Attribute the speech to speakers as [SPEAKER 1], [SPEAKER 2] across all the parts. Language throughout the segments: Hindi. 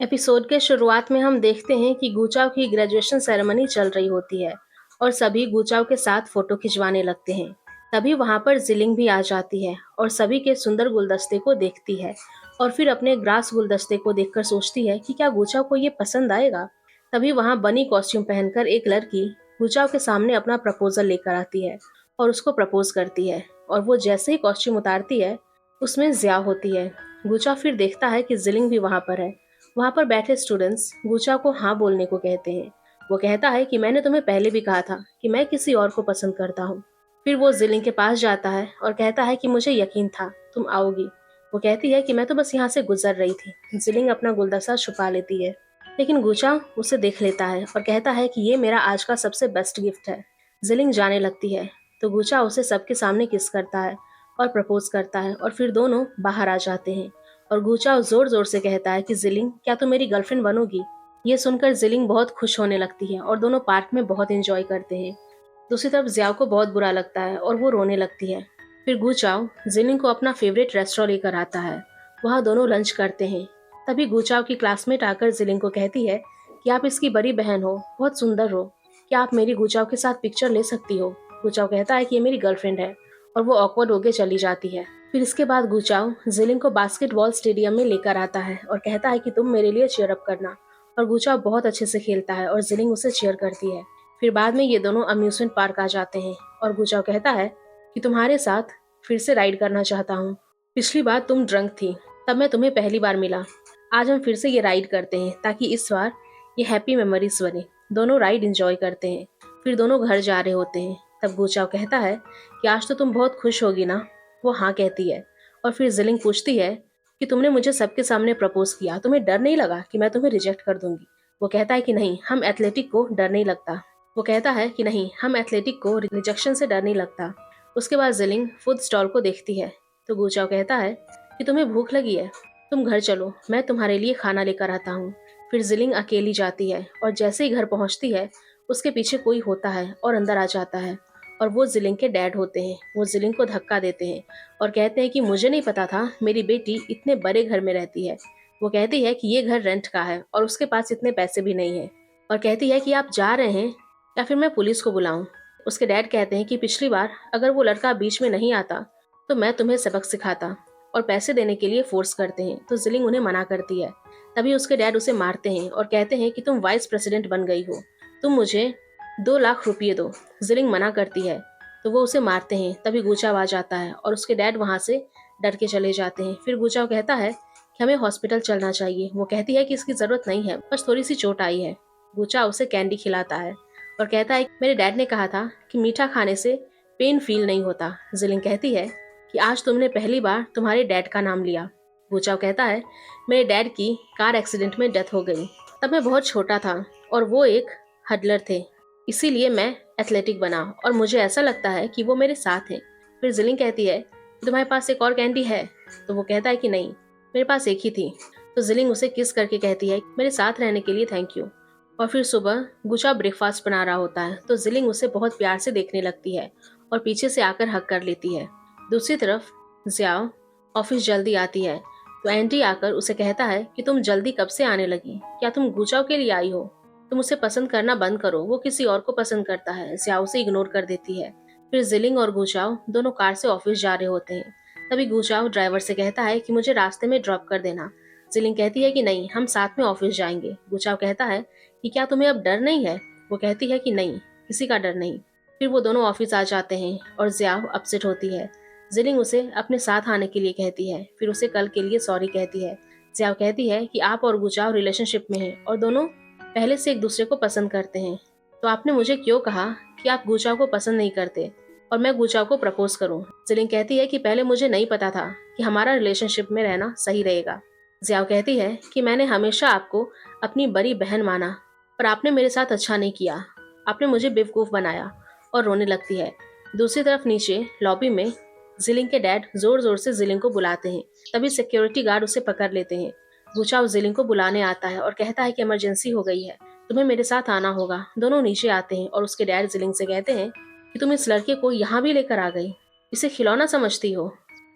[SPEAKER 1] एपिसोड के शुरुआत में हम देखते हैं कि गुचाव की ग्रेजुएशन सेरेमनी चल रही होती है और सभी गुचाव के साथ फोटो खिंचवाने लगते हैं। तभी वहां पर जिलिंग भी आ जाती है और सभी के सुंदर गुलदस्ते को देखती है और फिर अपने ग्रास गुलदस्ते को देखकर सोचती है कि क्या गुचाव को ये पसंद आएगा। तभी वहां बनी कॉस्ट्यूम पहनकर एक लड़की गुचाव के सामने अपना प्रपोजल लेकर आती है और उसको प्रपोज करती है। और वो जैसे ही कॉस्ट्यूम उतारती है उसमें जिया होती है। गुचाव फिर देखता है कि जिलिंग भी वहां पर है। वहां पर बैठे स्टूडेंट्स गुचा को हाँ बोलने को कहते हैं। वो कहता है कि मैंने तुम्हें पहले भी कहा था कि मैं किसी और को पसंद करता हूँ। फिर वो जिलिंग के पास जाता है और कहता है कि मुझे यकीन था तुम आओगी। वो कहती है कि मैं तो बस यहाँ से गुजर रही थी। जिलिंग अपना गुलदस्ता छुपा लेती है, लेकिन गुचा उसे देख लेता है और कहता है कि ये मेरा आज का सबसे बेस्ट गिफ्ट है। जिलिंग जाने लगती है तो गुचा उसे सबके सामने किस करता है और प्रपोज करता है और फिर दोनों बाहर आ जाते हैं। और गुचा जोर जोर से कहता है कि जिलिंग क्या तुम मेरी गर्लफ्रेंड बनोगी। ये सुनकर जिलिंग बहुत खुश होने लगती है और दोनों पार्क में बहुत एंजॉय करते हैं। दूसरी तरफ जियाओ को बहुत बुरा लगता है और वो रोने लगती है। फिर गुचाओ जिलिंग को अपना फेवरेट रेस्टोरेंट लेकर आता है। वहाँ दोनों लंच करते हैं। तभी गुचाओ की क्लासमेट आकर जिलिंग को कहती है कि आप इसकी बड़ी बहन हो, बहुत सुंदर हो, क्या आप मेरी गुचाओ के साथ पिक्चर ले सकती हो। गुचाओ कहता है कि ये मेरी गर्लफ्रेंड है और वो ऑकवर्ड होके चली जाती है। फिर इसके बाद गुचाओ जिलिंग को बास्केटबॉल स्टेडियम में लेकर आता है और कहता है कि तुम मेरे लिए चीयर अप करना। और गुचाओ बहुत अच्छे से खेलता है और जिलिंग उसे चीयर करती है। फिर बाद में ये दोनों अम्यूजमेंट पार्क आ जाते हैं और गुचाओ कहता है कि तुम्हारे साथ फिर से राइड करना चाहता हूँ। पिछली बार तुम ड्रंक थी, तब मैं तुम्हें पहली बार मिला। आज हम फिर से ये राइड करते हैं ताकि इस बार ये हैप्पी मेमोरीज बने। दोनों राइड एंजॉय करते हैं। फिर दोनों घर जा रहे होते हैं। तब गुचाओ कहता है कि आज तो तुम बहुत खुश होगी ना। वो हाँ कहती है और फिर जिलिंग पूछती है कि तुमने मुझे सबके सामने प्रपोज किया, तुम्हें डर नहीं लगा कि मैं तुम्हें रिजेक्ट कर दूंगी। वो कहता है कि नहीं, हम एथलेटिक को डर नहीं लगता। वो कहता है कि नहीं, हम एथलेटिक को रिजेक्शन से डर नहीं लगता। उसके बाद जिलिंग फूड स्टॉल को देखती है तो गुचाओ कहता है कि तुम्हें भूख लगी है, तुम घर चलो, मैं तुम्हारे लिए खाना लेकर आता हूँ। फिर जिलिंग अकेली जाती है और जैसे ही घर पहुँचती है उसके पीछे कोई होता है और अंदर आ जाता है। और वो जिलिंग के डैड होते हैं। वो जिलिंग को धक्का देते हैं और कहते हैं कि मुझे नहीं पता था मेरी बेटी इतने बड़े घर में रहती है। वो कहती है कि ये घर रेंट का है और उसके पास इतने पैसे भी नहीं है। और कहती है कि आप जा रहे हैं या फिर मैं पुलिस को बुलाऊं। उसके डैड कहते हैं कि पिछली बार अगर वो लड़का बीच में नहीं आता तो मैं तुम्हें सबक सिखाता। और पैसे देने के लिए फोर्स करते हैं तो जिलिंग उन्हें मना करती है। तभी उसके डैड उसे मारते हैं और कहते हैं कि तुम वाइस प्रेसिडेंट बन गई हो, तुम मुझे 2 लाख रुपये दो। जिलिंग मना करती है तो वो उसे मारते हैं। तभी गुचाव आ जाता है और उसके डैड वहां से डर के चले जाते हैं। फिर गुचाव कहता है कि हमें हॉस्पिटल चलना चाहिए। वो कहती है कि इसकी जरूरत नहीं है, बस थोड़ी सी चोट आई है। गुचाव उसे कैंडी खिलाता है और कहता है मेरे डैड ने कहा था कि मीठा खाने से पेन फील नहीं होता। जिलिंग कहती है कि आज तुमने पहली बार तुम्हारे डैड का नाम लिया। गुचाव कहता है मेरे डैड की कार एक्सीडेंट में डेथ हो गई, तब मैं बहुत छोटा था और वो एक हडलर थे, इसीलिए मैं एथलेटिक बना और मुझे ऐसा लगता है कि वो मेरे साथ हैं। फिर जिलिंग कहती है तुम्हारे पास एक और कैंडी है। तो वो कहता है कि नहीं, मेरे पास एक ही थी। तो जिलिंग उसे किस करके कहती है मेरे साथ रहने के लिए थैंक यू। और फिर सुबह गुचा ब्रेकफास्ट बना रहा होता है तो जिलिंग उसे बहुत प्यार से देखने लगती है और पीछे से आकर हक कर लेती है। दूसरी तरफ जियाओ ऑफिस जल्दी आती है तो एंटी आकर उसे कहता है कि तुम जल्दी कब से आने लगी, क्या तुम गुचाओ के लिए आई हो, तुम उसे पसंद करना बंद करो, वो किसी और को पसंद करता है। जियाओ उसे इग्नोर कर देती है। फिर जिलिंग और गुचाओ दोनों कार से ऑफिस जा रहे होते हैं। तभी गुचाओ ड्राइवर से कहता है कि मुझे रास्ते में ड्रॉप कर देना। जिलिंग कहती है कि नहीं, हम साथ में ऑफिस जाएंगे। गुचाओ कहता है कि क्या तुम्हें अब डर नहीं है। वो कहती है कि नहीं, किसी का डर नहीं। फिर वो दोनों ऑफिस आ जाते हैं और जियाओ अपसेट होती है। जिलिंग उसे अपने साथ आने के लिए कहती है, फिर उसे कल के लिए सॉरी कहती है। जियाओ कहती है कि आप और गुचाओ रिलेशनशिप में हैं और दोनों पहले से एक दूसरे को पसंद करते हैं, तो आपने मुझे क्यों कहा कि आप गुचाओ को पसंद नहीं करते और मैं गुचाओ को प्रपोज करूं। जिलिंग कहती है कि पहले मुझे नहीं पता था कि हमारा रिलेशनशिप में रहना सही रहेगा। जियाओ कहती है कि मैंने हमेशा आपको अपनी बड़ी बहन माना पर आपने मेरे साथ अच्छा नहीं किया, आपने मुझे बेवकूफ बनाया। और रोने लगती है। दूसरी तरफ नीचे लॉबी में जिलिंग के डैड जोर जोर से जिलिंग को बुलाते हैं। तभी सिक्योरिटी गार्ड उसे पकड़ लेते हैं। गुचाव जिलिंग को बुलाने आता है और कहता है कि इमरजेंसी हो गई है, तुम्हें मेरे साथ आना होगा। दोनों नीचे आते हैं और उसके डैड जिलिंग से कहते हैं कि तुम इस लड़के को यहाँ भी लेकर आ गई, इसे खिलौना समझती हो।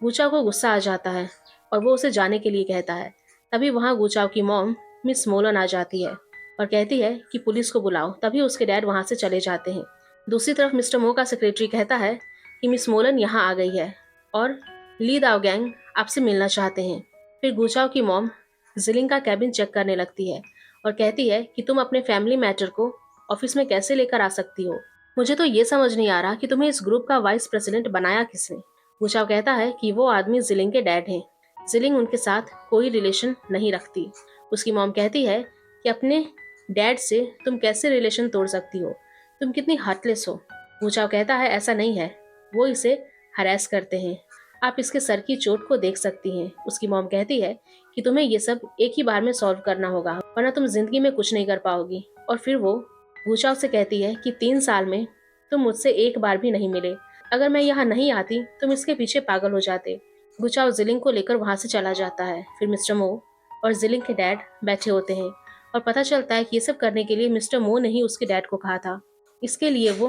[SPEAKER 1] गुचाव को गुस्सा आ जाता है और वो उसे जाने के लिए कहता है। तभी वहाँ गुचाव की मॉम मिस मोलन आ जाती है और कहती है कि पुलिस को बुलाओ। तभी उसके डैड वहाँ से चले जाते हैं। दूसरी तरफ मिस्टर मो का सेक्रेटरी कहता है कि मिस मोलन यहाँ आ गई है और ली दाओ गैंग आपसे मिलना चाहते हैं। फिर गुचाओ की मॉम जिलिंग का कैबिन चेक करने लगती है और कहती है कि तुम अपने फैमिली मैटर को ऑफिस में कैसे लेकर आ सकती हो। मुझे तो ये समझ नहीं आ रहा कि तुम्हें इस ग्रुप का वाइस प्रेसिडेंट बनाया किसने। गुचाओ कहता है कि वो आदमी जिलिंग के डैड हैं। जिलिंग उनके साथ कोई रिलेशन नहीं रखती। उसकी मॉम कहती है कि अपने डैड से तुम कैसे रिलेशन तोड़ सकती हो, तुम कितनी हार्टलेस हो। गुचाओ कहता है ऐसा नहीं है, वो इसे हरास करते हैं, आप इसके सर की चोट को देख सकती हैं। उसकी मॉम कहती है कि तुम्हें ये सब एक ही बार में सॉल्व करना होगा वरना तुम जिंदगी में कुछ नहीं कर पाओगी। और फिर वो गुचाओ से कहती है कि 3 साल में तुम मुझसे एक बार भी नहीं मिले, अगर मैं यहाँ नहीं आती तुम इसके पीछे पागल हो जाते। गुचाओ जिलिंग को लेकर वहां से चला जाता है। फिर मिस्टर मो और जिलिंग के डैड बैठे होते हैं और पता चलता है कि ये सब करने के लिए मिस्टर मो ने ही उसके डैड को कहा था। इसके लिए वो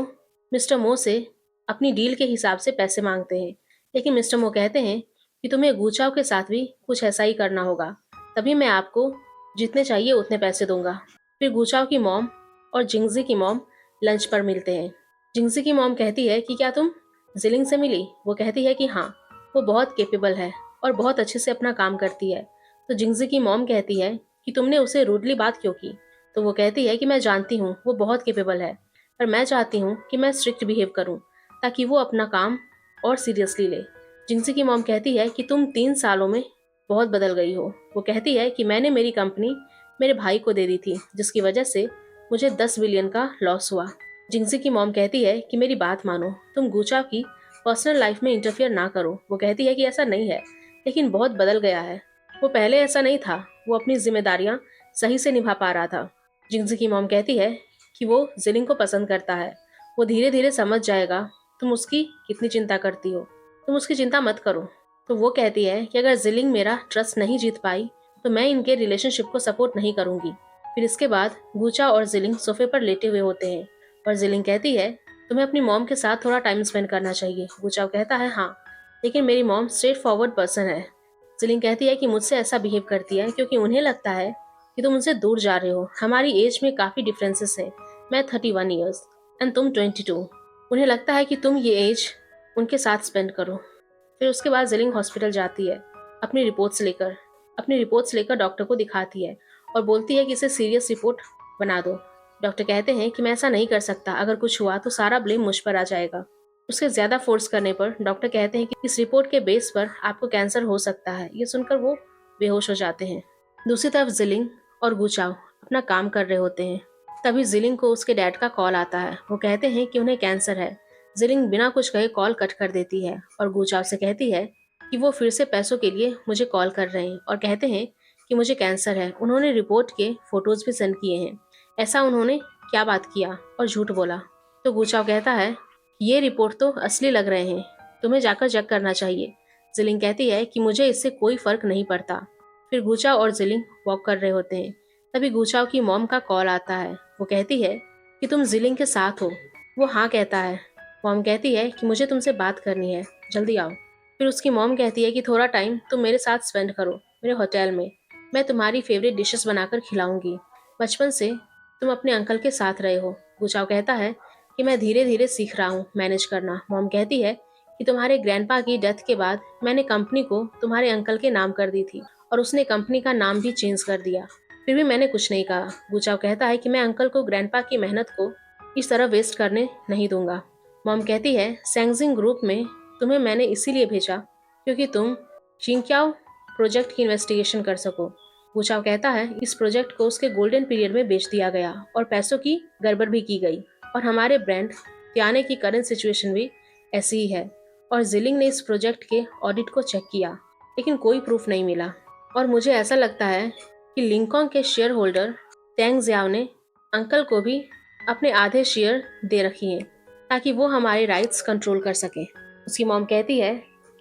[SPEAKER 1] मिस्टर मो से अपनी डील के हिसाब से पैसे मांगते हैं, लेकिन मिस्टर मो कहते हैं कि तुम्हें गुचाओ के साथ भी कुछ ऐसा ही करना होगा, तभी मैं आपको जितने चाहिए उतने पैसे दूंगा। फिर गुचाओ की मॉम और जिंगजी की मॉम लंच पर मिलते हैं। जिंगजी की मॉम कहती है कि क्या तुम जिलिंग से मिली? वो कहती है कि हाँ, वो बहुत कैपेबल है और बहुत अच्छे से अपना काम करती है। तो जिंगजी की मॉम कहती है कि तुमने उसे रूडली बात क्यों की? तो वो कहती है कि मैं जानती हूँ वो बहुत कैपेबल है, पर मैं चाहती हूँ कि मैं स्ट्रिक्ट बिहेव करूँ ताकि वो अपना काम और सीरियसली ले। जिंगजी की मॉम कहती है कि तुम 3 सालों में बहुत बदल गई हो। वो कहती है कि मैंने मेरी कंपनी मेरे भाई को दे दी थी, जिसकी वजह से मुझे 10 बिलियन का लॉस हुआ। जिंगजी की मॉम कहती है कि मेरी बात मानो, तुम गुचाओ की पर्सनल लाइफ में इंटरफियर ना करो। वो कहती है कि ऐसा नहीं है, लेकिन बहुत बदल गया है, वो पहले ऐसा नहीं था, वो अपनी जिम्मेदारियां सही से निभा पा रहा था। जिंगजी की मॉम कहती है कि वो जिलिंग को पसंद करता है, वो धीरे धीरे समझ जाएगा तुम उसकी कितनी चिंता करती हो, तुम उसकी चिंता मत करो। तो वो कहती है कि अगर जिलिंग मेरा ट्रस्ट नहीं जीत पाई तो मैं इनके रिलेशनशिप को सपोर्ट नहीं करूंगी। फिर इसके बाद गुचा और जिलिंग सोफे पर लेटे हुए होते हैं और जिलिंग कहती है तुम्हें अपनी मॉम के साथ थोड़ा टाइम स्पेंड करना चाहिए। गुचाओ कहता है हाँ, लेकिन मेरी मॉम स्ट्रेट फॉरवर्ड पर्सन है। जिलिंग कहती है कि मुझसे ऐसा बिहेव करती है क्योंकि उन्हें लगता है कि तुम उनसे दूर जा रहे हो। हमारी एज में काफ़ी डिफरेंसेस है, मैं 31 ईयर्स एंड तुम 22। उन्हें लगता है कि तुम ये एज उनके साथ स्पेंड करो। फिर उसके बाद जिलिंग हॉस्पिटल जाती है अपनी रिपोर्ट्स लेकर डॉक्टर को दिखाती है और बोलती है कि इसे सीरियस रिपोर्ट बना दो। डॉक्टर कहते हैं कि मैं ऐसा नहीं कर सकता, अगर कुछ हुआ तो सारा ब्लेम मुझ पर आ जाएगा। उसके ज़्यादा फोर्स करने पर डॉक्टर कहते हैं कि इस रिपोर्ट के बेस पर आपको कैंसर हो सकता है। ये सुनकर वो बेहोश हो जाते हैं। दूसरी तरफ जिलिंग और गुचाओ अपना काम कर रहे होते हैं। तभी जिलिंग को उसके डैड का कॉल आता है। वो कहते हैं कि उन्हें कैंसर है। जिलिंग बिना कुछ कहे कॉल कट कर देती है और गुचाओ से कहती है कि वो फिर से पैसों के लिए मुझे कॉल कर रहे हैं और कहते हैं कि मुझे कैंसर है। उन्होंने रिपोर्ट के फोटोज भी सेंड किए हैं। ऐसा उन्होंने क्या बात किया और झूठ बोला? तो गुचाओ कहता है ये रिपोर्ट तो असली लग रहे हैं, तुम्हें जाकर चेक करना चाहिए। जिलिंग कहती है कि मुझे इससे कोई फर्क नहीं पड़ता। फिर गुचाओ और जिलिंग वॉक कर रहे होते हैं। तभी गुचाओ की मॉम का कॉल आता है। वो कहती है कि तुम जिलिंग के साथ हो? वो हाँ कहता है। मॉम कहती है कि मुझे तुमसे बात करनी है, जल्दी आओ। फिर उसकी मॉम कहती है कि थोड़ा टाइम तुम मेरे साथ स्पेंड करो मेरे होटल में, मैं तुम्हारी फेवरेट डिशेस बनाकर खिलाऊंगी। बचपन से तुम अपने अंकल के साथ रहे हो। गुचाओ कहता है कि मैं धीरे धीरे सीख रहा हूँ मैनेज करना। मॉम कहती है कि तुम्हारे ग्रैंडपा की डेथ के बाद मैंने कंपनी को तुम्हारे अंकल के नाम कर दी थी और उसने कंपनी का नाम भी चेंज कर दिया, फिर भी मैंने कुछ नहीं कहा। गुचाओ कहता है कि मैं अंकल को ग्रैंडपा की मेहनत को इस तरह वेस्ट करने नहीं दूंगा। मॉम कहती है सैंगजिंग ग्रुप में तुम्हें मैंने इसीलिए भेजा क्योंकि तुम चिंक्याओ प्रोजेक्ट की इन्वेस्टिगेशन कर सको। गुचाओ कहता है इस प्रोजेक्ट को उसके गोल्डन पीरियड में बेच दिया गया और पैसों की गड़बड़ भी की गई और हमारे ब्रांड त्याने की करंट सिचुएशन भी ऐसी ही है। और जिलिंग ने इस प्रोजेक्ट के ऑडिट को चेक किया लेकिन कोई प्रूफ नहीं मिला और मुझे ऐसा लगता है कि लिंकॉन्ग के शेयर होल्डर तेंग जियाओ ने अंकल को भी अपने आधे शेयर दे रखी हैं ताकि वो हमारे राइट्स कंट्रोल कर सके। उसकी मॉम कहती है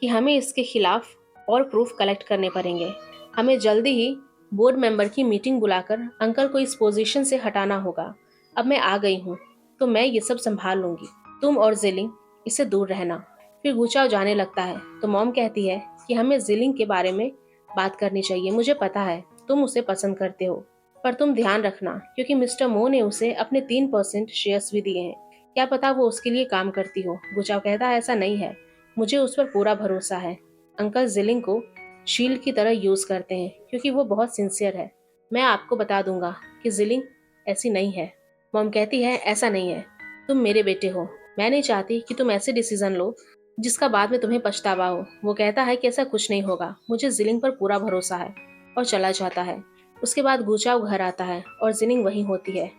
[SPEAKER 1] कि हमें इसके खिलाफ और प्रूफ कलेक्ट करने पड़ेंगे, हमें जल्दी ही बोर्ड मेंबर की मीटिंग बुलाकर अंकल को इस पोजीशन से हटाना होगा। अब मैं आ गई हूँ तो मैं ये सब संभाल लूंगी, तुम और जिलिंग इससे दूर रहना। फिर गुचाओ जाने लगता है तो मॉम कहती है कि हमें जिलिंग के बारे में बात करनी चाहिए, मुझे पता है तुम उसे पसंद करते हो पर तुम ध्यान रखना क्योंकि मिस्टर मो ने उसे अपने 3% शेयर्स भी दिए हैं। क्या पता वो उसके लिए काम करती हो। गुचाव कहता है ऐसा नहीं है, मुझे उस पर पूरा भरोसा है। अंकल जिलिंग को शील्ड की तरह यूज करते हैं क्योंकि वो बहुत सिंसियर है। मैं आपको बता दूंगा कि जिलिंग ऐसी नहीं है। मॉम कहती है ऐसा नहीं है, तुम मेरे बेटे हो। मैं नहीं चाहती कि तुम ऐसे डिसीजन लो जिसका बाद में तुम्हें पछतावा हो। वो कहता है कि ऐसा कुछ नहीं होगा, मुझे जिलिंग पर पूरा भरोसा है, और चला जाता है। उसके बाद गुचाव घर आता है और जिलिंग वहीं होती है।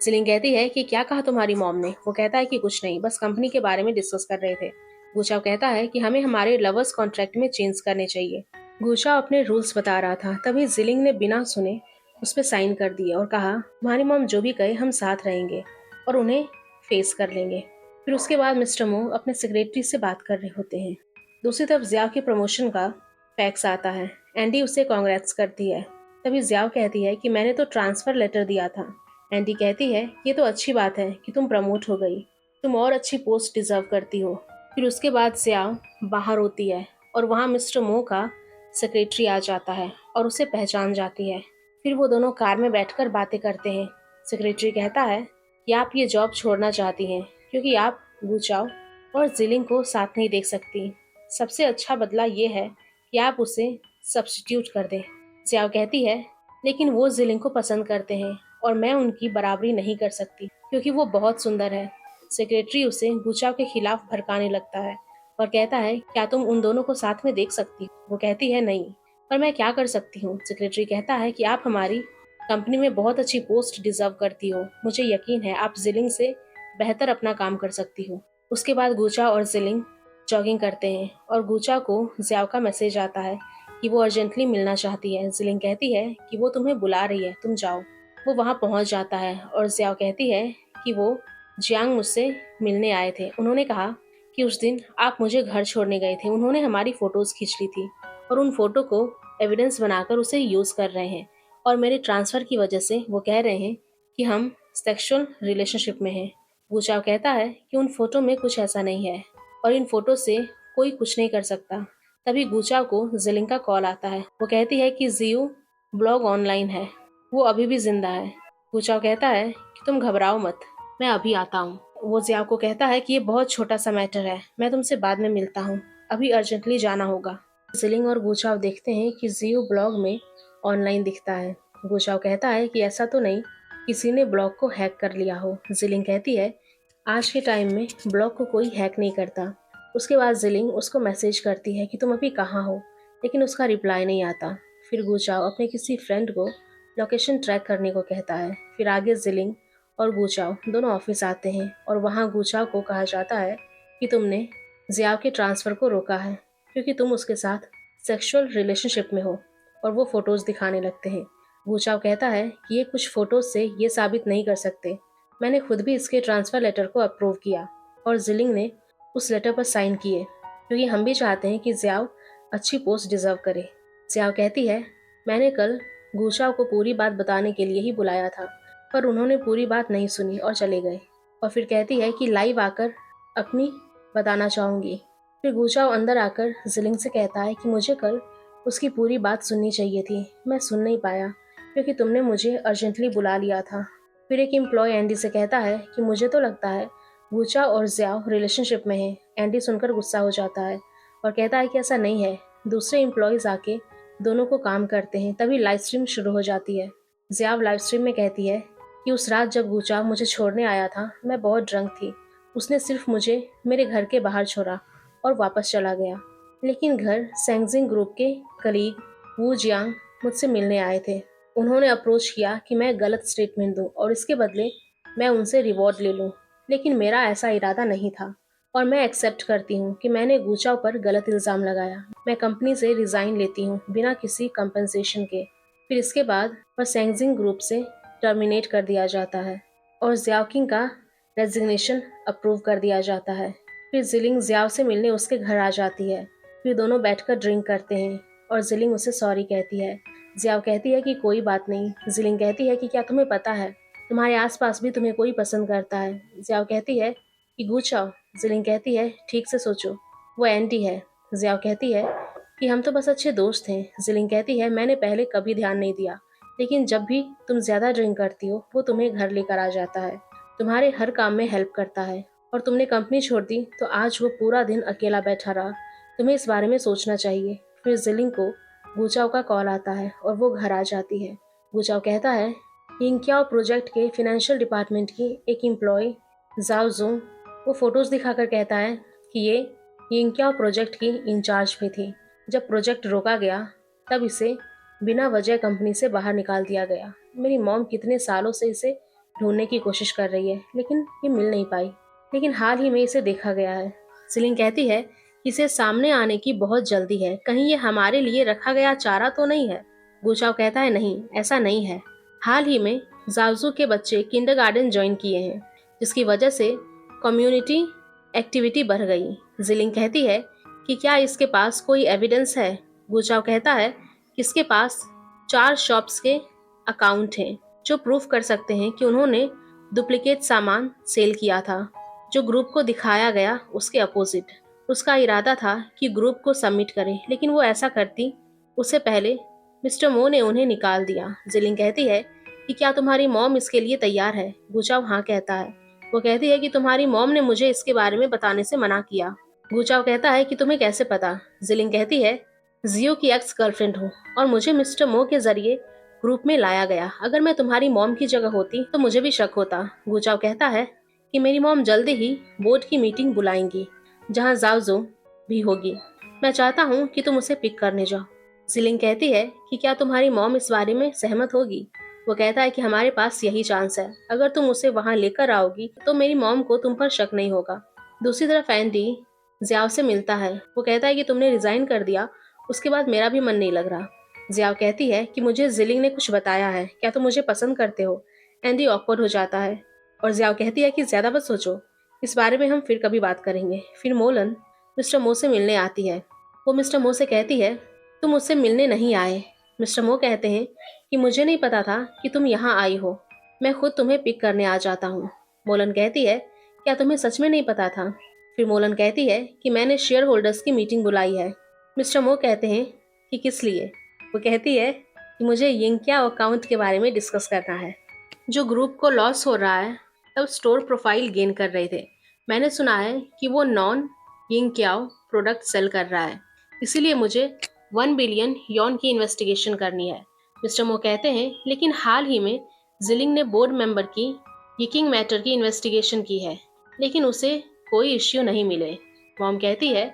[SPEAKER 1] जिलिंग कहती है कि क्या कहा तुम्हारी मॉम ने। वो कहता है कि कुछ नहीं, बस कंपनी के बारे में डिस्कस कर रहे थे। गुचाव कहता है कि हमें हमारे लवर्स कॉन्ट्रैक्ट में चेंज करने चाहिए। गुचाव अपने रूल्स बता रहा था, तभी जिलिंग ने बिना सुने उस पर साइन कर दिए और कहा तुम्हारी मॉम जो भी कहे हम साथ रहेंगे और उन्हें फेस कर लेंगे। फिर उसके बाद मिस्टर मो अपने सेक्रेटरी से बात कर रहे होते हैं। दूसरी तरफ जियाव के प्रमोशन का फैक्स आता है। एंडी उसे कांग्रेट्स करती है। तभी जियाव कहती है कि मैंने तो ट्रांसफर लेटर दिया था। एंडी कहती है ये तो अच्छी बात है कि तुम प्रमोट हो गई, तुम और अच्छी पोस्ट डिजर्व करती हो। फिर उसके बाद जियाव बाहर होती है और वहाँ मिस्टर मो का सेक्रेटरी आ जाता है और उसे पहचान जाती है। फिर वो दोनों कार में बैठकर बातें करते हैं। सेक्रेटरी कहता है कि आप ये जॉब छोड़ना चाहती हैं क्योंकि आप गुचाव और जिलिंग को साथ नहीं देख सकती। सबसे अच्छा बदला ये है कि आप उसे सब्स्टिट्यूट कर दें। जियाव कहती है लेकिन वो जिलिंग को पसंद करते हैं और मैं उनकी बराबरी नहीं कर सकती क्योंकि वो बहुत सुंदर है। सेक्रेटरी उसे गुचाव के खिलाफ भड़काने लगता है और कहता है क्या तुम उन दोनों को साथ में देख सकती हो। वो कहती है नहीं, पर मैं क्या कर सकती हूँ। सेक्रेटरी कहता है कि आप हमारी कंपनी में बहुत अच्छी पोस्ट डिजर्व करती हो, मुझे यकीन है आप जिलिंग से बेहतर अपना काम कर सकती हो। उसके बाद गुचा और जिलिंग जॉगिंग करते हैं और गुचा को जियाव का मैसेज आता है कि वो अर्जेंटली मिलना चाहती है। जिलिंग कहती है कि वो तुम्हें बुला रही है, तुम जाओ। वो वहाँ पहुँच जाता है और जियाव कहती है कि वो जियांग मुझसे मिलने आए थे। उन्होंने कहा कि उस दिन आप मुझे घर छोड़ने गए थे। उन्होंने हमारी फोटोज खींच ली थी और उन फोटो को एविडेंस बनाकर उसे यूज कर रहे हैं, और मेरे ट्रांसफर की वजह से वो कह रहे हैं कि हम सेक्सुअल रिलेशनशिप में हैं। गुचाव कहता है कि उन फोटो में कुछ ऐसा नहीं है और इन फोटो से कोई कुछ नहीं कर सकता। तभी गुचाव को जिलिंग का कॉल आता है। वो कहती है कि जियो ब्लॉग ऑनलाइन है, वो अभी भी जिंदा है। गुचाव कहता है कि तुम घबराओ मत, मैं अभी आता हूँ। वो जियाव को कहता है कि ये बहुत छोटा सा मैटर है, मैं तुमसे बाद में मिलता हूँ, अभी अर्जेंटली जाना होगा। जिलिंग और गुचाव देखते हैं कि जियो ब्लॉग में ऑनलाइन दिखता है। गुचाव कहता है कि ऐसा तो नहीं किसी ने ब्लॉग को हैक कर लिया हो। जिलिंग कहती है आज के टाइम में ब्लॉग को कोई हैक नहीं करता। उसके बाद जिलिंग उसको मैसेज करती है कि तुम अभी कहाँ हो, लेकिन उसका रिप्लाई नहीं आता। फिर गुचाव अपने किसी फ्रेंड को लोकेशन ट्रैक करने को कहता है। फिर आगे जिलिंग और गुचाव दोनों ऑफिस आते हैं और वहाँ गुचाव को कहा जाता है कि तुमने जियाव के ट्रांसफ़र को रोका है क्योंकि तुम उसके साथ सेक्सुअल रिलेशनशिप में हो, और वो फोटोज दिखाने लगते हैं। गुचाव कहता है कि ये कुछ फोटोज से ये साबित नहीं कर सकते, मैंने खुद भी इसके ट्रांसफ़र लेटर को अप्रूव किया और जिलिंग ने उस लेटर पर साइन किए क्योंकि हम भी चाहते हैं कि जियाव अच्छी पोस्ट डिजर्व करे। जियाव कहती है मैंने कल गुचाव को पूरी बात बताने के लिए ही बुलाया था, पर उन्होंने पूरी बात नहीं सुनी और चले गए। और फिर कहती है कि लाइव आकर अपनी बताना चाहूँगी। फिर गुचाव अंदर आकर जिलिंग से कहता है कि मुझे कल उसकी पूरी बात सुननी चाहिए थी, मैं सुन नहीं पाया क्योंकि तुमने मुझे अर्जेंटली बुला लिया था। फिर एक एम्प्लॉय एंडी से कहता है कि मुझे तो लगता है गुचा और जियाव रिलेशनशिप में है। एंडी सुनकर गुस्सा हो जाता है और कहता है कि ऐसा नहीं है। दूसरे एम्प्लॉयज़ आके दोनों को काम करते हैं। तभी लाइव स्ट्रीम शुरू हो जाती है। जियाव लाइव स्ट्रीम में कहती है कि उस रात जब गुचा मुझे छोड़ने आया था मैं बहुत ड्रंक थी, उसने सिर्फ मुझे मेरे घर के बाहर छोड़ा और वापस चला गया। लेकिन घर सैंगजिंग ग्रुप के कलीग वू जियांग मुझसे मिलने आए थे। उन्होंने अप्रोच किया कि मैं गलत स्टेटमेंट दूं और इसके बदले मैं उनसे रिवॉर्ड ले लूं, लेकिन मेरा ऐसा इरादा नहीं था और मैं एक्सेप्ट करती हूँ कि मैंने गुचाव पर गलत इल्ज़ाम लगाया। मैं कंपनी से रिज़ाइन लेती हूँ बिना किसी कंपनसेशन के। फिर इसके बाद वह सैंगजिंग ग्रुप से टर्मिनेट कर दिया जाता है और जियाओकिंग का रेजिग्नेशन अप्रूव कर दिया जाता है। फिर जिलिंग जियाव से मिलने उसके घर आ जाती है। फिर दोनों बैठकर ड्रिंक करते हैं और जिलिंग उसे सॉरी कहती है। जियाव कहती है कि कोई बात नहीं। जिलिंग कहती है कि क्या तुम्हें पता है तुम्हारे आसपास भी तुम्हें कोई पसंद करता है। जियाव कहती है कि गुचाव। जिलिंग कहती है ठीक से सोचो, वो एंटी है। जियाव कहती है कि हम तो बस अच्छे दोस्त हैं। जिलिंग कहती है मैंने पहले कभी ध्यान नहीं दिया, लेकिन जब भी तुम ज़्यादा ड्रिंक करती हो वो तुम्हें घर लेकर आ जाता है, तुम्हारे हर काम में हेल्प करता है, और तुमने कंपनी छोड़ दी तो आज वो पूरा दिन अकेला बैठा रहा। तुम्हें इस बारे में सोचना चाहिए। फिर जिलिंग को गुचाओ का कॉल आता है और वो घर आ जाती है। गुचाओ कहता है यिंगक्याओ प्रोजेक्ट के फाइनेंशियल डिपार्टमेंट की एक एम्प्लॉय जाओ जुंग वो फोटोज दिखाकर कहता है कि ये यिंगक्याओ प्रोजेक्ट की इंचार्ज भी थी। जब प्रोजेक्ट रोका गया तब इसे बिना वजह कंपनी से बाहर निकाल दिया गया। मेरी मॉम कितने सालों से इसे ढूंढने की कोशिश कर रही है लेकिन ये मिल नहीं पाई, लेकिन हाल ही में इसे देखा गया है। सिलिंग कहती है कि इसे सामने आने की बहुत जल्दी है, कहीं ये हमारे लिए रखा गया चारा तो नहीं है। गुचाओ कहता है नहीं, ऐसा नहीं है। हाल ही में जाओजू के बच्चे किंडरगार्टन ज्वाइन किए हैं जिसकी वजह से कम्युनिटी एक्टिविटी बढ़ गई। जिलिंग कहती है कि क्या इसके पास कोई एविडेंस है। गुचाओ कहता है कि इसके पास 4 शॉप्स के अकाउंट हैं जो प्रूफ कर सकते हैं कि उन्होंने डुप्लीकेट सामान सेल किया था, जो ग्रुप को दिखाया गया उसके अपोजिट। उसका इरादा था कि ग्रुप को सबमिट करे, लेकिन वो ऐसा करती उससे पहले मिस्टर मो ने उन्हें निकाल दिया। जिलिंग कहती है कि क्या तुम्हारी मॉम इसके लिए तैयार है। गुचाओ हाँ कहता है। वो कहती है कि तुम्हारी मॉम ने मुझे इसके बारे में बताने से मना किया। गुचाओ कहता है कि तुम्हें कैसे पता। जिलिंग कहती है जियो की एक्स गर्लफ्रेंड हूँ और मुझे मिस्टर मो के जरिए ग्रुप में लाया गया। अगर मैं तुम्हारी मॉम की जगह होती तो मुझे भी शक होता। गुचाओ कहता है कि मेरी मॉम जल्दी ही बोर्ड की मीटिंग बुलाएंगी जहाँ जाओजो भी होगी। मैं चाहता हूँ कि तुम उसे पिक करने जाओ। जिलिंग कहती है कि क्या तुम्हारी मॉम इस बारे में सहमत होगी। वो कहता है कि हमारे पास यही चांस है, अगर तुम उसे वहाँ लेकर आओगी तो मेरी मॉम को तुम पर शक नहीं होगा। दूसरी तरफ एंडी जियाओ से मिलता है। वो कहता है कि तुमने रिजाइन कर दिया, उसके बाद मेरा भी मन नहीं लग रहा। जियाओ कहती है कि मुझे जिलिंग ने कुछ बताया है, क्या तुम मुझे पसंद करते हो। एंडी ऑकवर्ड हो जाता है और जियाओ कहती है कि ज्यादा मत सोचो, इस बारे में हम फिर कभी बात करेंगे। फिर मोलन मिस्टर मो से मिलने आती है। वो मिस्टर मो से कहती है तुम मुझसे मिलने नहीं आए। मिस्टर मो कहते हैं कि मुझे नहीं पता था कि तुम यहाँ आई हो, मैं खुद तुम्हें पिक करने आ जाता हूँ। मोलन कहती है क्या तुम्हें सच में नहीं पता था। फिर मोलन कहती है कि मैंने शेयर होल्डर्स की मीटिंग बुलाई है। मिस्टर मो कहते हैं कि किस लिए। वो कहती है कि मुझे यिंगक्या अकाउंट के बारे में डिस्कस करना है, जो ग्रुप को लॉस हो रहा है तब स्टोर प्रोफाइल गेन कर रहे थे। मैंने सुना है कि वो नॉन यिंगक्याओ प्रोडक्ट सेल कर रहा है, इसीलिए मुझे 1 बिलियन यॉन की इन्वेस्टिगेशन करनी है। मिस्टर मो कहते हैं लेकिन हाल ही में जिलिंग ने बोर्ड मेंबर की यिकिंग मैटर की इन्वेस्टिगेशन की है, लेकिन उसे कोई इश्यू नहीं मिले। मॉम कहती है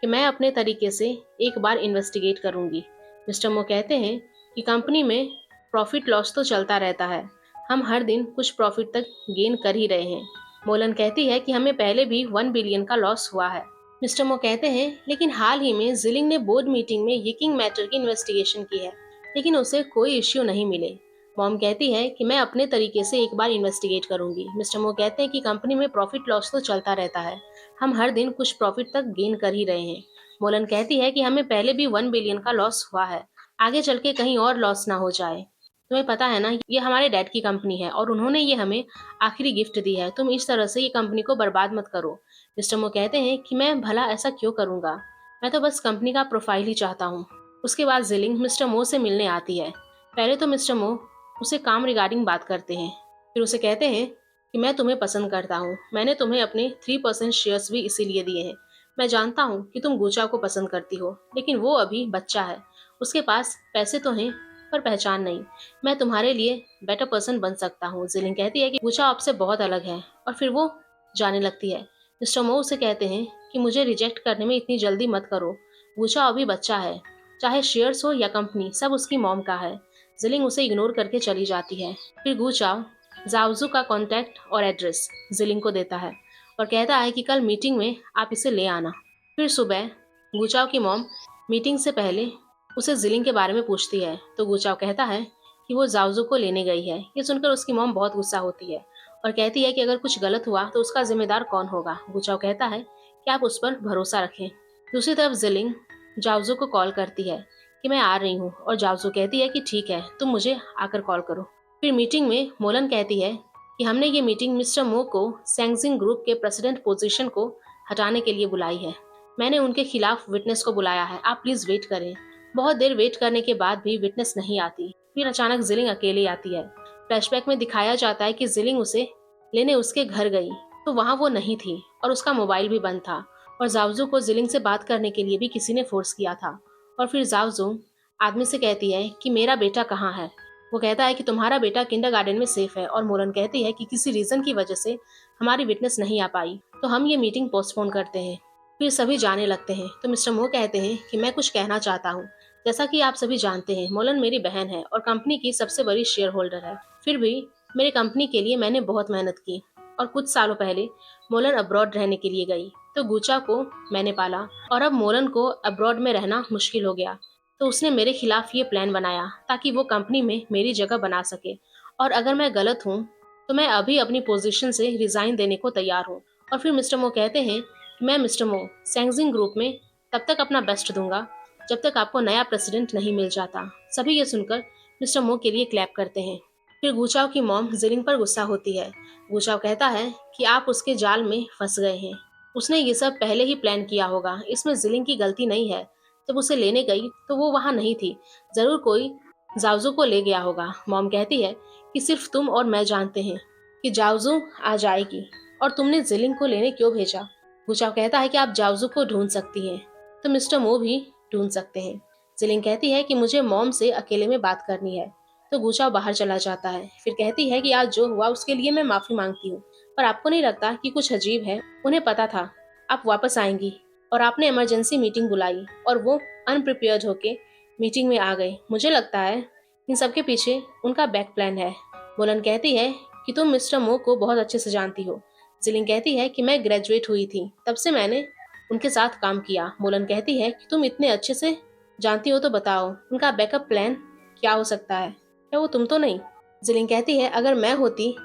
[SPEAKER 1] कि मैं अपने तरीके से एक बार इन्वेस्टिगेट करूंगी। मिस्टर मो कहते हैं कि कंपनी में प्रॉफिट लॉस तो चलता रहता है, हम हर दिन कुछ प्रॉफिट तक गेन कर ही रहे हैं। मोलन कहती है कि हमें पहले भी 1 बिलियन का लॉस हुआ है। मिस्टर मो कहते हैं लेकिन हाल ही में जिलिंग ने बोर्ड मीटिंग में यिकिंग मैटर की इन्वेस्टिगेशन की है, लेकिन उसे कोई इश्यू नहीं मिले। मॉम कहती है कि मैं अपने तरीके से एक बार इन्वेस्टिगेट करूंगी। मिस्टर मो कहते हैं कि कंपनी में प्रॉफिट लॉस तो चलता रहता है, हम हर दिन कुछ प्रॉफिट तक गेन कर ही रहे हैं। मोलन कहती है कि हमें पहले भी 1 बिलियन का लॉस हुआ है, आगे चल के कहीं और लॉस ना हो जाए। तुम्हें पता है ना ये हमारे डैड की कंपनी है और उन्होंने ये हमें आखिरी गिफ्ट दी है, तुम इस तरह से ये कंपनी को बर्बाद मत करो। मिस्टर मो कहते हैं कि मैं भला ऐसा क्यों करूंगा, मैं तो बस कंपनी का प्रोफाइल ही चाहता हूँ। उसके बाद जिलिंग मिस्टर मो से मिलने आती है। पहले तो मिस्टर मो उसे काम रिगार्डिंग बात करते हैं, फिर उसे कहते हैं कि मैं तुम्हें पसंद करता हूँ, मैंने तुम्हें अपने 3% शेयर्स भी इसीलिए दिए हैं। मैं जानता हूँ कि तुम गुचा को पसंद करती हो, लेकिन वो अभी बच्चा है, उसके पास पैसे तो हैं पर पहचान नहीं। मैं तुम्हारे लिए बेटर पर्सन बन सकता हूँ। जिलिंग कहती है कि गुचा आपसे बहुत अलग है और फिर वो जाने लगती है। मिस्टर मो उसे कहते हैं कि मुझे रिजेक्ट करने में इतनी जल्दी मत करो, गुचा अभी बच्चा है, चाहे शेयर्स हो या कंपनी सब उसकी मॉम का है। जिलिंग उसे इग्नोर करके चली जाती है। फिर गुचा जाओजू का कॉन्टैक्ट और एड्रेस जिलिंग को देता है और कहता है कि कल मीटिंग में आप इसे ले आना। फिर सुबह गुचाओ की मॉम मीटिंग से पहले उसे जिलिंग के बारे में पूछती है तो गुचाओ कहता है कि वो जाओजू को लेने गई है। ये सुनकर उसकी मॉम बहुत गुस्सा होती है और कहती है कि अगर कुछ गलत हुआ तो उसका जिम्मेदार कौन होगा। गुचाओ कहता है कि आप उस पर भरोसा रखें। दूसरी तरफ जिलिंग जाओजू को कॉल करती है कि मैं आ रही हूँ और जाओजू कहती है कि ठीक है, तुम मुझे आकर कॉल करो। फिर मीटिंग में मोलन कहती है कि हमने ये मीटिंग मिस्टर मो को सैंगजिंग ग्रुप के प्रेसिडेंट पोजीशन को हटाने के लिए बुलाई है। मैंने उनके खिलाफ विटनेस को बुलाया है, आप प्लीज वेट करें। बहुत देर वेट करने के बाद भी विटनेस नहीं आती। फिर अचानक जिलिंग अकेली आती है। फ्लैशबैक में दिखाया जाता है कि जिलिंग उसे लेने उसके घर गई, तो वहाँ वो नहीं थी और उसका मोबाइल भी बंद था। और जावजू को जिलिंग से बात करने के लिए भी किसी ने फोर्स किया था। और फिर जावजू आदमी से कहती है कि मेरा बेटा कहाँ है। वो कहता है कि तुम्हारा बेटा किंडरगार्टन में सेफ है। और मोलन कहती है कि किसी रीजन की वजह से हमारी विटनेस नहीं आ पाई, तो हम ये मीटिंग पोस्टपोन करते हैं। फिर सभी जाने लगते हैं, तो मिस्टर मो कहते हैं कि मैं कुछ कहना चाहता हूँ। जैसा कि आप सभी जानते हैं, मोलन मेरी बहन है और कंपनी की सबसे बड़ी शेयर होल्डर है। फिर भी मेरी कंपनी के लिए मैंने बहुत मेहनत की और कुछ सालों पहले मोलन अब्रॉड रहने के लिए गई, तो गुचा को मैंने पाला और अब मोलन को अब्रॉड में रहना मुश्किल हो गया। तो उसने मेरे खिलाफ ये प्लान बनाया ताकि वो कंपनी में मेरी जगह बना सके। और अगर मैं गलत हूँ तो मैं अभी अपनी पोजीशन से रिजाइन देने को तैयार हूँ। और फिर मिस्टर मो कहते हैं कि मैं मिस्टर मो सैंगजिंग ग्रुप में तब तक अपना बेस्ट दूंगा जब तक आपको नया प्रेसिडेंट नहीं मिल जाता। सभी ये सुनकर मिस्टर मो के लिए क्लैप करते हैं। फिर गुचाव की मॉम जिलिंग पर गुस्सा होती है। गुचाव कहता है कि आप उसके जाल में फंस गए हैं। उसने ये सब पहले ही प्लान किया होगा, इसमें जिलिंग की गलती नहीं है। जब उसे लेने गई तो वो वहां नहीं थी, जरूर कोई जावजू को ले गया होगा। मॉम कहती है कि सिर्फ तुम और मैं जानते हैं कि जावजू आ जाएगी और तुमने जिलिंग को लेने क्यों भेजा। गुचाव कहता है कि आप जावजू को ढूंढ सकती हैं, तो मिस्टर मो भी ढूंढ सकते हैं। जिलिंग कहती है कि मुझे मॉम से अकेले में बात करनी है, तो गुचाव बाहर चला जाता है। फिर कहती है कि आज जो हुआ उसके लिए मैं माफी मांगती हूँ, पर आपको नहीं लगता कि कुछ अजीब है? उन्हें पता था आप वापस आएंगी और आपने इमरजेंसी मीटिंग बुलाई और वो अनप्रिपेयर्ड होके मीटिंग में आ गए। मुझे लगता है इन सब के पीछे उनका बैक प्लान है। बोलन कहती है कि तुम मिस्टर मो को बहुत अच्छे से जानती हो। जिलिंग कहती है कि मैं ग्रेजुएट हुई थी तब से मैंने उनके साथ काम किया। मोलन कहती है कि तुम इतने अच्छे से जानती हो तो बताओ उनका बैकअप प्लान क्या हो सकता है, क्या वो तुम तो नहीं? जिलिंग कहती है अगर मैं होती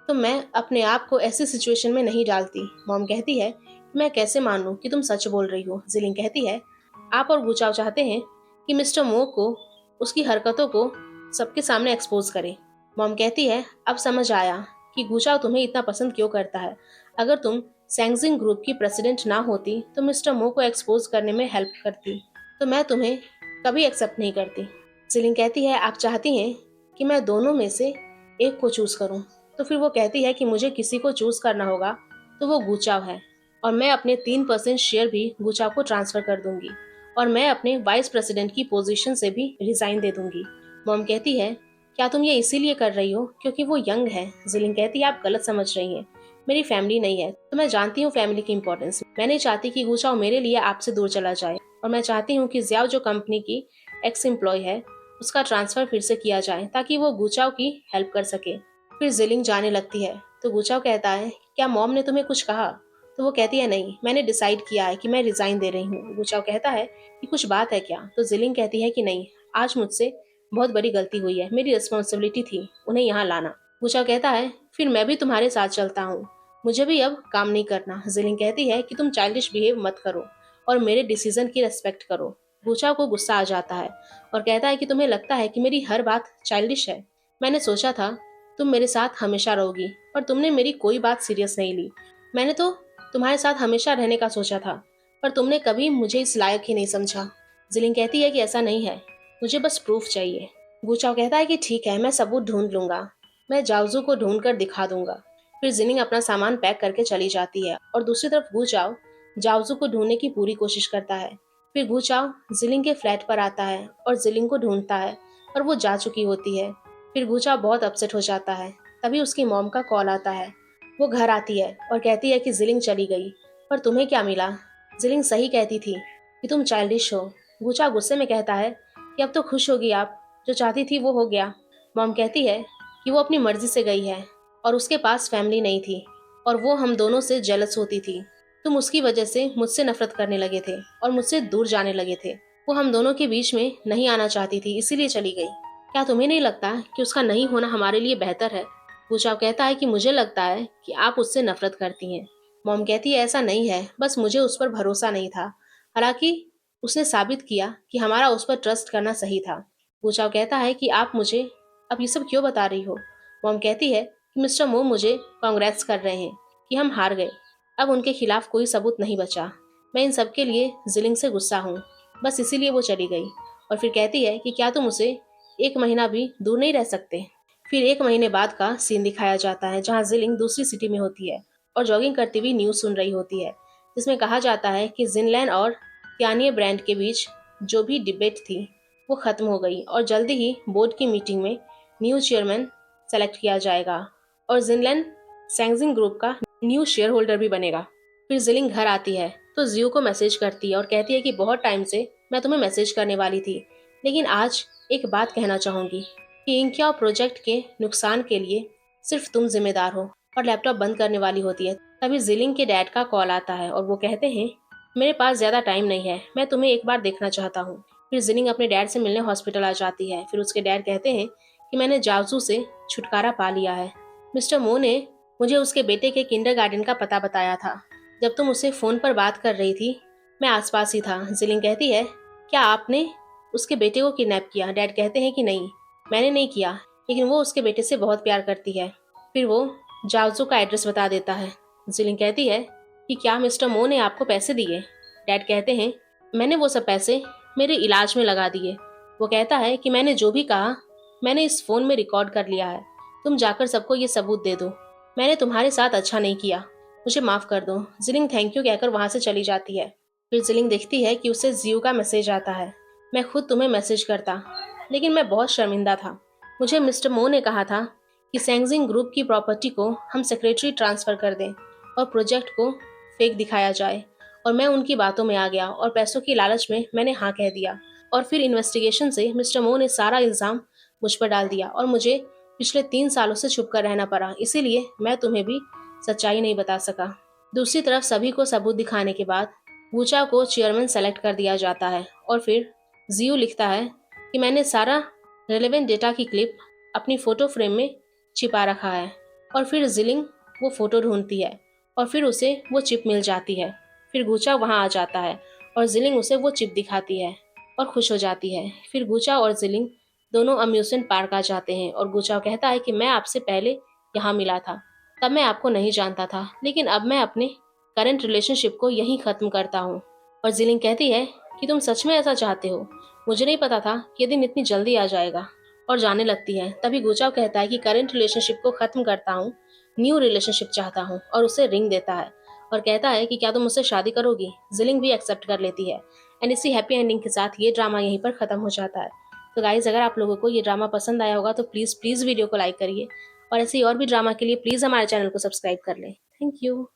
[SPEAKER 1] तो मैं अपने आप को ऐसी सिचुएशन में नहीं डालती। मॉम कहती है मैं कैसे मान लूं कि तुम सच बोल रही हो। जिलिंग कहती है आप और गुचाव चाहते हैं कि मिस्टर मो को उसकी हरकतों को सबके सामने एक्सपोज करे। मॉम कहती है अब समझ आया कि गुचाव तुम्हें इतना पसंद क्यों करता है। अगर तुम सैंगजिंग ग्रुप की प्रेसिडेंट ना होती तो मिस्टर मो को एक्सपोज करने में हेल्प करती, तो मैं तुम्हें कभी एक्सेप्ट नहीं करती। जिलिंग कहती है आप चाहती हैं कि मैं दोनों में से एक को चूज करूं, तो फिर वो कहती है कि मुझे किसी को चूज करना होगा तो वो गुचाव है और मैं अपने 3% शेयर भी गुचाव को ट्रांसफर कर दूंगी और मैं अपने वाइस प्रेसिडेंट की पोजीशन से भी रिजाइन दे दूंगी। मॉम कहती है क्या तुम ये इसीलिए कर रही हो क्योंकि वो यंग है? जिलिंग कहती है आप गलत समझ रही हैं, मेरी फैमिली नहीं है, तो मैं जानती हूँ फैमिली की इंपॉर्टेंस। मैं नहीं चाहती कि गुचाव मेरे लिए आपसे दूर चला जाए और मैं चाहती हूँ कि जियाओ जो कंपनी की एक्स एम्प्लॉय है उसका ट्रांसफर फिर से किया जाए ताकि वो गुचाव की हेल्प कर सके। फिर जिलिंग जाने लगती है तो गुचाव कहता है क्या मॉम ने तुम्हें कुछ कहा? तो वो कहती है नहीं, मैंने डिसाइड किया है कि मैं रिजाइन दे रही हूँ। गुचाव कहता है कि कुछ बात है क्या? तो जिलिंग कहती है कि नहीं, आज मुझसे बहुत बड़ी गलती हुई है, मेरी रिस्पॉन्सिबिलिटी थी उन्हें यहाँ लाना। गुचाव कहता है फिर मैं भी तुम्हारे साथ चलता हूँ, मुझे भी अब काम नहीं करना। जिलिंग कहती है कि तुम चाइल्डिश बिहेव मत करो और मेरे डिसीजन की रेस्पेक्ट करो। गुचाव को गुस्सा आ जाता है और कहता है कि तुम्हें लगता है कि मेरी हर बात चाइल्डिश है? मैंने सोचा था तुम मेरे साथ हमेशा रहोगी पर तुमने मेरी कोई बात सीरियस नहीं ली। मैंने तो तुम्हारे साथ हमेशा रहने का सोचा था पर तुमने कभी मुझे इस लायक ही नहीं समझा। जिलिंग कहती है कि ऐसा नहीं है, मुझे बस प्रूफ चाहिए। गुचाव कहता है कि ठीक है, मैं सबूत ढूंढ लूंगा, मैं जावजू को ढूंढ कर दिखा दूंगा। फिर जिलिंग अपना सामान पैक करके चली जाती है और दूसरी तरफ गुचाव जावजू को ढूंढने की पूरी कोशिश करता है। फिर गुचाव जिलिंग के फ्लैट पर आता है और जिलिंग को ढूंढता है पर वो जा चुकी होती है। फिर गुचाव बहुत अपसेट हो जाता है। तभी उसकी मॉम का कॉल आता है। वो घर आती है और कहती है कि जिलिंग चली गई, पर तुम्हें क्या मिला? जिलिंग सही कहती थी कि तुम चाइल्डिश हो। गुचाव गुस्से में कहता है कि अब तो खुश होगी आप, जो चाहती थी वो हो गया। मॉम कहती है कि वो अपनी मर्जी से गई है और उसके पास फैमिली नहीं थी और वो हम दोनों से जेलस होती थी। तुम उसकी वजह से मुझसे नफरत करने लगे थे और मुझसे दूर जाने लगे थे। वो हम दोनों के बीच में नहीं आना चाहती थी, इसीलिए चली गई। क्या तुम्हें नहीं लगता कि उसका नहीं होना हमारे लिए बेहतर है? गुचाव कहता है कि मुझे लगता है कि आप उससे नफरत करती हैं। मॉम कहती है ऐसा नहीं है, बस मुझे उस पर भरोसा नहीं था, हालांकि उसने साबित किया कि हमारा उस पर ट्रस्ट करना सही था। गुचाव कहता है कि आप मुझे अब ये सब क्यों बता रही हो? मॉम कहती है कि मिस्टर मो मुझे कांग्रेट्स कर रहे हैं कि हम हार गए, अब उनके खिलाफ कोई सबूत नहीं बचा। मैं इन सब के लिए जिलिंग से गुस्सा हूँ, बस इसीलिए वो चली गई। और फिर कहती है कि क्या तुम उसे एक महीना भी दूर नहीं रह सकते। फिर 1 महीने बाद का सीन दिखाया जाता है जहाँ जिलिंग दूसरी सिटी में होती है और जॉगिंग करती हुई न्यूज़ सुन रही होती है, जिसमें कहा जाता है कि जिनलैन और त्यानिये ब्रांड के बीच जो भी डिबेट थी वो खत्म हो गई और जल्दी ही बोर्ड की मीटिंग में न्यू चेयरमैन सेलेक्ट किया जाएगा और जिनलैन सैंगजिंग ग्रुप का न्यू शेयर होल्डर भी बनेगा। फिर जिलिंग घर आती है तो जियो को मैसेज करती है और कहती है कि बहुत टाइम से मैं तुम्हें मैसेज करने वाली थी, लेकिन आज एक बात कहना चाहूंगी कि इंक्या प्रोजेक्ट के नुकसान के लिए सिर्फ तुम जिम्मेदार हो। और लैपटॉप बंद करने वाली होती है तभी जिलिंग के डैड का कॉल आता है और वो कहते हैं मेरे पास ज्यादा टाइम नहीं है, मैं तुम्हें एक बार देखना चाहता हूँ। फिर जिलिंग अपने डैड से मिलने हॉस्पिटल आ जाती है। फिर उसके डैड कहते हैं कि मैंने जावजू से छुटकारा पा लिया है। मिस्टर मो ने मुझे उसके बेटे के किंडरगार्टन का पता बताया था। जब तुम उससे फोन पर बात कर रही थी मैं आसपास ही था। जिलिंग कहती है क्या आपने उसके बेटे को किडनैप किया? डैड कहते हैं कि नहीं, मैंने नहीं किया, लेकिन वो उसके बेटे से बहुत प्यार करती है। फिर वो जावजू का एड्रेस बता देता है। जिलिंग कहती है कि क्या मिस्टर मो ने आपको पैसे दिए? डैड कहते हैं मैंने वो सब पैसे मेरे इलाज में लगा दिए। वो कहता है कि मैंने जो भी कहा मैंने इस फोन में रिकॉर्ड कर लिया है, तुम जाकर सबको ये सबूत दे दो। मैंने तुम्हारे साथ अच्छा नहीं किया, मुझे माफ कर दो। जिलिंग थैंक यू कहकर वहां से चली जाती है। फिर जिलिंग देखती है कि उसे जियो का मैसेज आता है, मैं खुद तुम्हें मैसेज करता, लेकिन मैं बहुत शर्मिंदा था। मुझे मिस्टर मो ने कहा था कि सैंगजिंग ग्रुप की प्रॉपर्टी को हम सेक्रेटरी ट्रांसफर कर दें और प्रोजेक्ट को फेक दिखाया जाए, और मैं उनकी बातों में आ गया और पैसों की लालच में मैंने हाँ कह दिया। और फिर इन्वेस्टिगेशन से मिस्टर मो ने सारा इल्जाम मुझ पर डाल दिया और मुझे पिछले 3 सालों से छुप कर रहना पड़ा, इसीलिए मैं तुम्हें भी सच्चाई नहीं बता सका। दूसरी तरफ सभी को सबूत दिखाने के बाद वूचा को चेयरमैन सेलेक्ट कर दिया जाता है और फिर जियो लिखता है कि मैंने सारा रेलेवेंट डेटा की क्लिप अपनी फोटो फ्रेम में छिपा रखा है। और फिर जिलिंग वो फोटो ढूंढती है और फिर उसे वो चिप मिल जाती है। फिर गुचा वहां आ जाता है और जिलिंग उसे वो चिप दिखाती है और खुश हो जाती है। फिर गुचा और जिलिंग दोनों अम्यूजमेंट पार्क आ जाते हैं और गुचा कहता है कि मैं आपसे पहले यहाँ मिला था, तब मैं आपको नहीं जानता था, लेकिन अब मैं अपने करंट रिलेशनशिप को यहीं खत्म करता हूँ। और जिलिंग कहती है कि तुम सच में ऐसा चाहते हो, मुझे नहीं पता था कि ये दिन इतनी जल्दी आ जाएगा। और जाने लगती है। तभी गुचाव कहता है कि करंट रिलेशनशिप को खत्म करता हूँ, न्यू रिलेशनशिप चाहता हूँ, और उसे रिंग देता है और कहता है कि क्या तुम मुझसे शादी करोगी? जिलिंग भी एक्सेप्ट कर लेती है। एंड इसी हैप्पी एंडिंग के साथ ये ड्रामा यहीं पर खत्म हो जाता है। तो गाइज, अगर आप लोगों को ये ड्रामा पसंद आया होगा तो प्लीज़ वीडियो को लाइक करिए और ऐसे ही और भी ड्रामा के लिए प्लीज़ हमारे चैनल को सब्सक्राइब कर लें। Thank you.